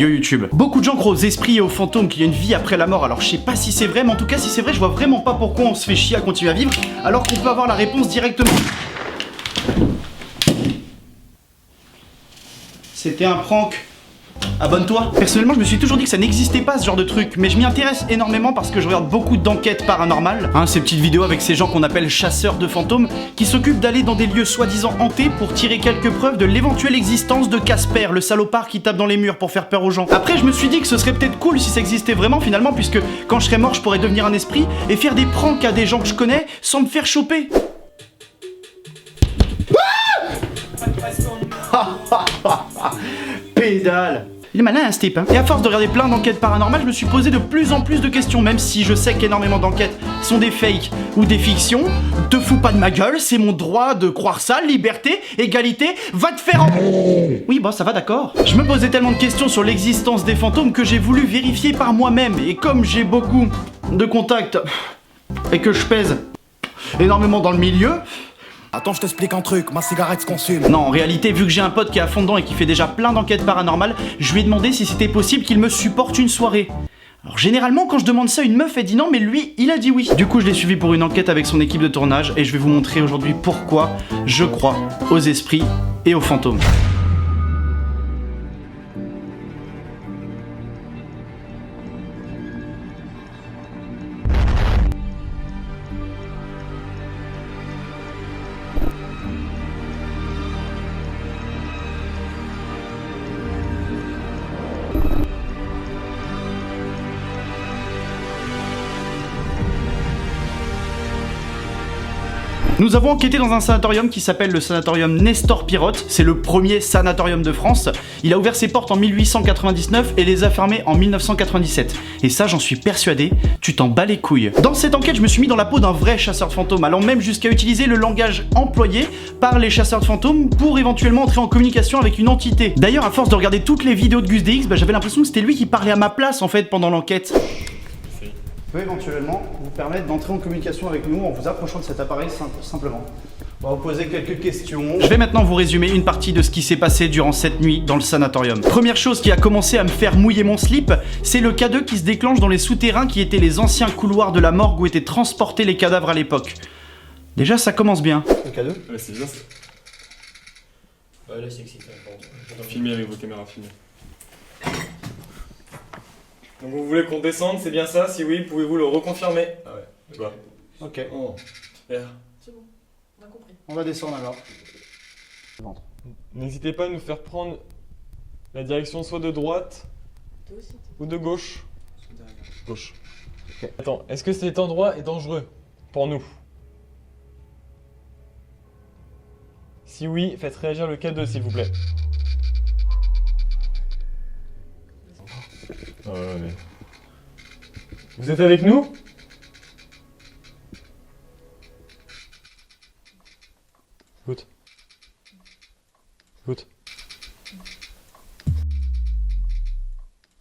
Yo YouTube. Beaucoup de gens croient aux esprits et aux fantômes qu'il y a une vie après la mort, alors je sais pas si c'est vrai, mais en tout cas si c'est vrai, je vois vraiment pas pourquoi on se fait chier à continuer à vivre, alors qu'on peut avoir la réponse directement. C'était un prank. Abonne-toi. Personnellement, je me suis toujours dit que ça n'existait pas ce genre de truc, mais je m'y intéresse énormément parce que je regarde beaucoup d'enquêtes paranormales, ces petites vidéos avec ces gens qu'on appelle chasseurs de fantômes, qui s'occupent d'aller dans des lieux soi-disant hantés pour tirer quelques preuves de l'éventuelle existence de Casper, le salopard qui tape dans les murs pour faire peur aux gens. Après, je me suis dit que ce serait peut-être cool si ça existait vraiment finalement, puisque quand je serais mort, je pourrais devenir un esprit et faire des pranks à des gens que je connais sans me faire choper. Pédale. Il est malin, ce type, hein. Et à force de regarder plein d'enquêtes paranormales, je me suis posé de plus en plus de questions, même si je sais qu'énormément d'enquêtes sont des fakes ou des fictions. Te fous pas de ma gueule, c'est mon droit de croire ça, liberté, égalité, va te faire en... Oui, bon, ça va, d'accord. Je me posais tellement de questions sur l'existence des fantômes que j'ai voulu vérifier par moi-même, et comme j'ai beaucoup de contacts et que je pèse énormément dans le milieu... Attends, je t'explique un truc, ma cigarette se consume. Non, en réalité, vu que j'ai un pote qui est à fond dedans et qui fait déjà plein d'enquêtes paranormales, je lui ai demandé si c'était possible qu'il me supporte une soirée. Alors généralement, quand je demande ça, une meuf elle dit non, mais lui, il a dit oui. Du coup, je l'ai suivi pour une enquête avec son équipe de tournage et je vais vous montrer aujourd'hui pourquoi je crois aux esprits et aux fantômes. Nous avons enquêté dans un sanatorium qui s'appelle le sanatorium Nestor Pirotte. C'est le premier sanatorium de France. Il a ouvert ses portes en 1899 et les a fermées en 1997. Et ça, j'en suis persuadé, tu t'en bats les couilles. Dans cette enquête, je me suis mis dans la peau d'un vrai chasseur de fantômes, allant même jusqu'à utiliser le langage employé par les chasseurs de fantômes pour éventuellement entrer en communication avec une entité. D'ailleurs, à force de regarder toutes les vidéos de Gus DX, j'avais l'impression que c'était lui qui parlait à ma place en fait pendant l'enquête. Peut éventuellement vous permettre d'entrer en communication avec nous en vous approchant de cet appareil simplement. On va vous poser quelques questions. Je vais maintenant vous résumer une partie de ce qui s'est passé durant cette nuit dans le sanatorium. Première chose qui a commencé à me faire mouiller mon slip, c'est le K2 qui se déclenche dans les souterrains qui étaient les anciens couloirs de la morgue où étaient transportés les cadavres à l'époque. Déjà ça commence bien. Le K2 Ouais, c'est bien ça. Ouais, là c'est excitant. Filmez avec vos caméras, filmez. Donc vous voulez qu'on descende, c'est bien ça? Si oui, pouvez-vous le reconfirmer? Ah ouais, tu vois. Ok. Oh. C'est bon, on a compris. On va descendre alors. N'hésitez pas à nous faire prendre la direction soit de droite ou de gauche. Gauche. Okay. Attends, est-ce que cet endroit est dangereux pour nous? Si oui, faites réagir le K2 s'il vous plaît. Oh, mais... Vous êtes avec nous? Écoute. Écoute.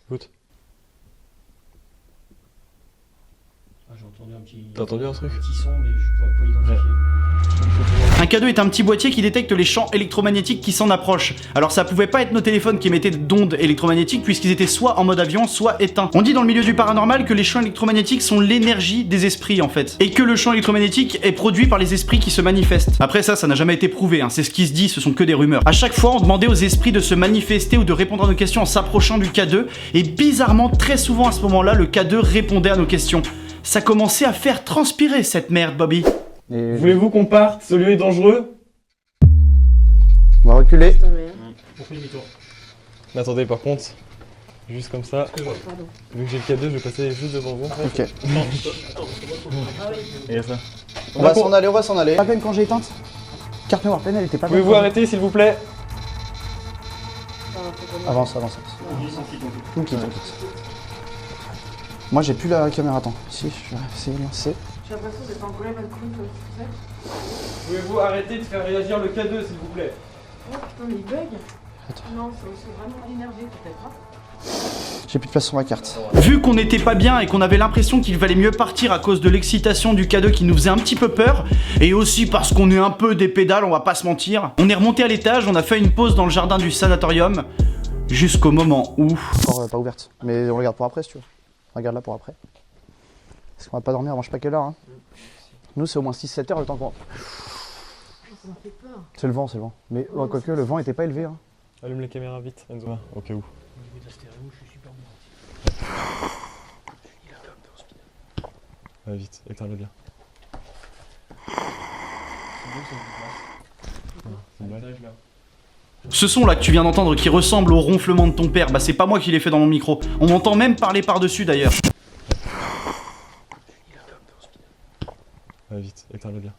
Écoute. Ah, j'ai entendu un petit... T'as entendu un truc? Un petit son, mais je pourrais pas l'identifier. Ouais. Un K2 est un petit boîtier qui détecte les champs électromagnétiques qui s'en approchent. Alors ça pouvait pas être nos téléphones qui émettaient d'ondes électromagnétiques puisqu'ils étaient soit en mode avion, soit éteints. On dit dans le milieu du paranormal que les champs électromagnétiques sont l'énergie des esprits en fait. Et que le champ électromagnétique est produit par les esprits qui se manifestent. Après ça n'a jamais été prouvé, c'est ce qui se dit, ce sont que des rumeurs. À chaque fois, on demandait aux esprits de se manifester ou de répondre à nos questions en s'approchant du K2. Et bizarrement, très souvent à ce moment-là, le K2 répondait à nos questions. Ça commençait à faire transpirer cette merde, Bobby. Voulez-vous qu'on parte? Ce lieu est dangereux? On va reculer. On fait demi-tour. Mais attendez, par contre, juste comme ça, Pardon. vu que j'ai le K2, je vais passer juste devant vous. Ok. Attends, ah oui. Regarde ça. On va s'en aller. Pas peine quand j'ai éteinte. Carte mémoire pleine, elle était pas pleine. Pouvez-vous arrêter s'il vous plaît? Avance. Ok. Moi j'ai plus la caméra, attends. Si, je vais essayer de lancer. J'ai l'impression d'être en colère avec Queen, tu sais. Pouvez-vous arrêter de faire réagir le K2 s'il vous plaît? Oh putain, mais il bug. Non, c'est vraiment énervé peut-être. Hein. J'ai plus de place sur ma carte. Vu qu'on n'était pas bien et qu'on avait l'impression qu'il valait mieux partir à cause de l'excitation du K2 qui nous faisait un petit peu peur, et aussi parce qu'on est un peu des pédales, on va pas se mentir, on est remonté à l'étage, on a fait une pause dans le jardin du sanatorium. Jusqu'au moment où... Encore pas ouverte, mais on regarde pour après si tu veux. Regarde là pour après. Parce qu'on va pas dormir avant je sais pas quelle heure. Hein. Nous c'est au moins 6-7 heures le temps qu'on... Ça m'a fait peur. C'est le vent, c'est le vent. Mais ouais, quoique le vent était pas élevé. Hein. Allume les caméras vite, Enzo. Au cas où. Au niveau de la stéréo, je suis super bon. Ouais, vite, éteins-le bien. Ce son là que tu viens d'entendre qui ressemble au ronflement de ton père, bah c'est pas moi qui l'ai fait dans mon micro. On m'entend même parler par-dessus d'ailleurs. Ouais, vite, éteins-le bien.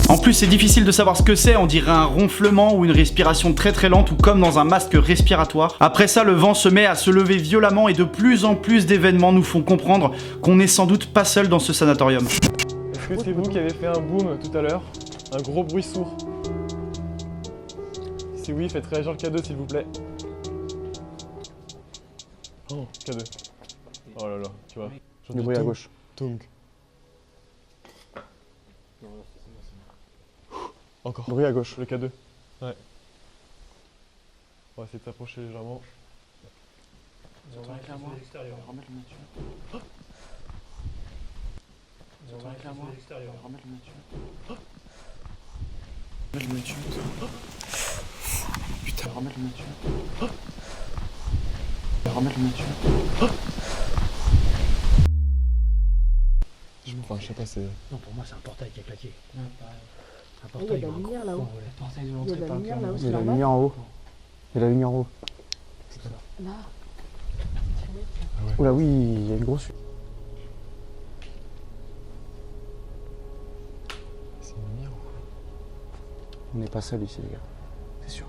En plus c'est difficile de savoir ce que c'est, on dirait un ronflement ou une respiration très très lente ou comme dans un masque respiratoire. Après ça le vent se met à se lever violemment et de plus en plus d'événements nous font comprendre qu'on n'est sans doute pas seul dans ce sanatorium. Est-ce que c'est vous qui avez fait un boom tout à l'heure? Un gros bruit sourd? Si oui, faites réagir le K2 s'il vous plaît. Oh, K2. Oh là là, tu vois. Du bruit à gauche. Tung. Encore. Bruit à gauche. Le K2. Ouais. On va essayer de s'approcher légèrement. Putain, remets le dessus. Remets le dessus. Enfin, je sais pas, c'est... Non, pour moi, c'est un portail qui a claqué. Un Il y a portail. de la lumière là-haut. Le portail de Il y a l'entrée de la par le lumière cœur. là-haut, Il y c'est a la là-bas. lumière en haut. Il y a la lumière en haut. Là. Oula oui, il y a une grosse... C'est une lumière ou quoi? On n'est pas seul ici les gars. C'est sûr.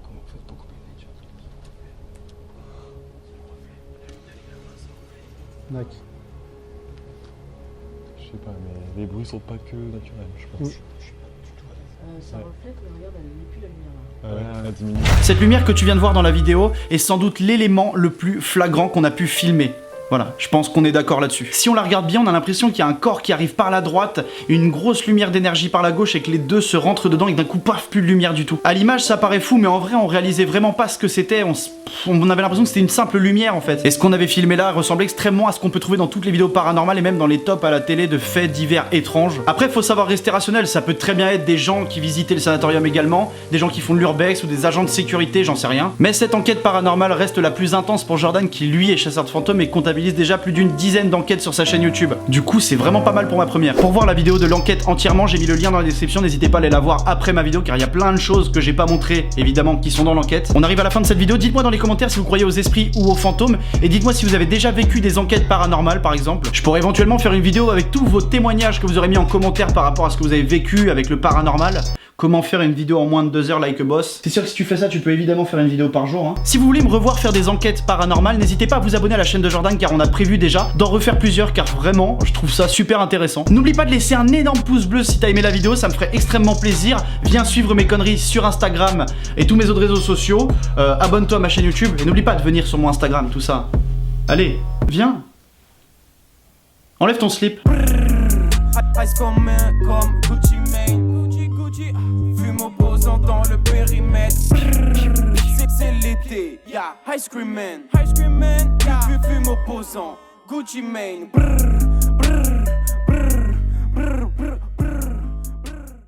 Comment on fait pour couper les nature? D'accord. Je sais pas, mais les bruits sont pas que naturels, je pense. Ça reflète, mais regarde, elle n'est plus la lumière là. Ouais, elle a diminué. Cette lumière que tu viens de voir dans la vidéo est sans doute l'élément le plus flagrant qu'on a pu filmer. Voilà, je pense qu'on est d'accord là-dessus. Si on la regarde bien, on a l'impression qu'il y a un corps qui arrive par la droite, une grosse lumière d'énergie par la gauche et que les deux se rentrent dedans et que d'un coup, paf, plus de lumière du tout. À l'image, ça paraît fou, mais en vrai, on réalisait vraiment pas ce que c'était. On avait l'impression que c'était une simple lumière en fait. Et ce qu'on avait filmé là ressemblait extrêmement à ce qu'on peut trouver dans toutes les vidéos paranormales et même dans les tops à la télé de faits divers étranges. Après, faut savoir rester rationnel, ça peut très bien être des gens qui visitaient le sanatorium également, des gens qui font de l'urbex ou des agents de sécurité, j'en sais rien. Mais cette enquête paranormale reste la plus intense pour Jordan qui lui est chasseur de fantômes et comptabilise déjà plus d'une dizaine d'enquêtes sur sa chaîne YouTube. Du coup, c'est vraiment pas mal pour ma première. Pour voir la vidéo de l'enquête entièrement, j'ai mis le lien dans la description, n'hésitez pas à aller la voir après ma vidéo car il y a plein de choses que j'ai pas montrées, évidemment, qui sont dans l'enquête. On arrive à la fin de cette vidéo, dites-moi dans les commentaires si vous croyez aux esprits ou aux fantômes et dites-moi si vous avez déjà vécu des enquêtes paranormales par exemple. Je pourrais éventuellement faire une vidéo avec tous vos témoignages que vous aurez mis en commentaire par rapport à ce que vous avez vécu avec le paranormal. Comment faire une vidéo en moins de 2 heures like a boss. C'est sûr que si tu fais ça, tu peux évidemment faire une vidéo par jour. Hein. Si vous voulez me revoir faire des enquêtes paranormales, n'hésitez pas à vous abonner à la chaîne de Jordan car on a prévu déjà d'en refaire plusieurs car vraiment, je trouve ça super intéressant. N'oublie pas de laisser un énorme pouce bleu si t'as aimé la vidéo, ça me ferait extrêmement plaisir. Viens suivre mes conneries sur Instagram et tous mes autres réseaux sociaux. Abonne-toi à ma chaîne YouTube et n'oublie pas de venir sur mon Instagram, tout ça. Allez, viens. Enlève ton slip. Ice comme Gucci Mane, Gucci, fume opposant dans le périmètre. C'est l'été, yeah, Ice Cream Man, yeah, fume opposant, Gucci Mane.